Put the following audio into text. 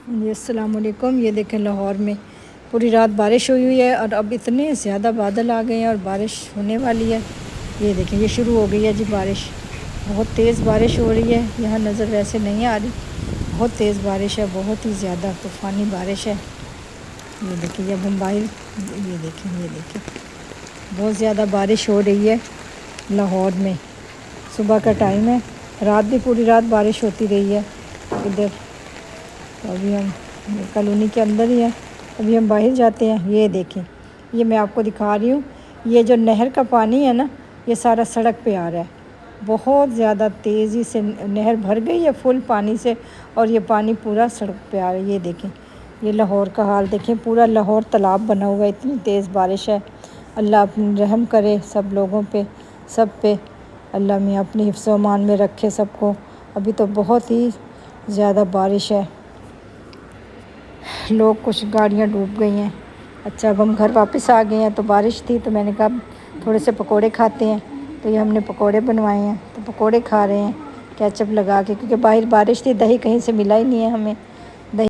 जी अस्सलाम वालेकुम। ये देखें लाहौर में पूरी रात बारिश हुई है और अब इतने ज़्यादा बादल आ गए हैं और बारिश होने वाली है। ये देखें ये शुरू हो गई है जी बारिश, बहुत तेज़ बारिश हो रही है। यहाँ नज़र वैसे नहीं आ रही, बहुत तेज़ बारिश है, बहुत ही ज़्यादा तूफ़ानी बारिश है। ये देखिए जब हम बाहर ये देखें बहुत ज़्यादा बारिश हो रही है लाहौर में। सुबह का टाइम है, रात भी पूरी रात बारिश होती रही है इधर। तो अभी हम कॉलोनी के अंदर ही हैं, अभी हम बाहर जाते हैं। ये देखें, ये मैं आपको दिखा रही हूँ, ये जो नहर का पानी है ना, ये सारा सड़क पे आ रहा है। बहुत ज़्यादा तेज़ी से नहर भर गई है फुल पानी से और ये पानी पूरा सड़क पे आ रहा है। ये देखें, ये लाहौर का हाल देखें, पूरा लाहौर तालाब बना हुआ है, इतनी तेज़ बारिश है। अल्लाह अपनी रहम करे सब लोगों पे, सब पे अल्लाह मियाँ अपनी हिफ्ज़ अमान में रखे सबको। अभी तो बहुत ही ज़्यादा बारिश है, लोग कुछ गाड़ियाँ डूब गई हैं। अच्छा अब हम घर वापस आ गए हैं, तो बारिश थी तो मैंने कहा थोड़े से पकोड़े खाते हैं, तो ये हमने पकोड़े बनवाए हैं, तो पकोड़े खा रहे हैं केचप लगा के, क्योंकि बाहर बारिश थी, दही कहीं से मिला ही नहीं है हमें।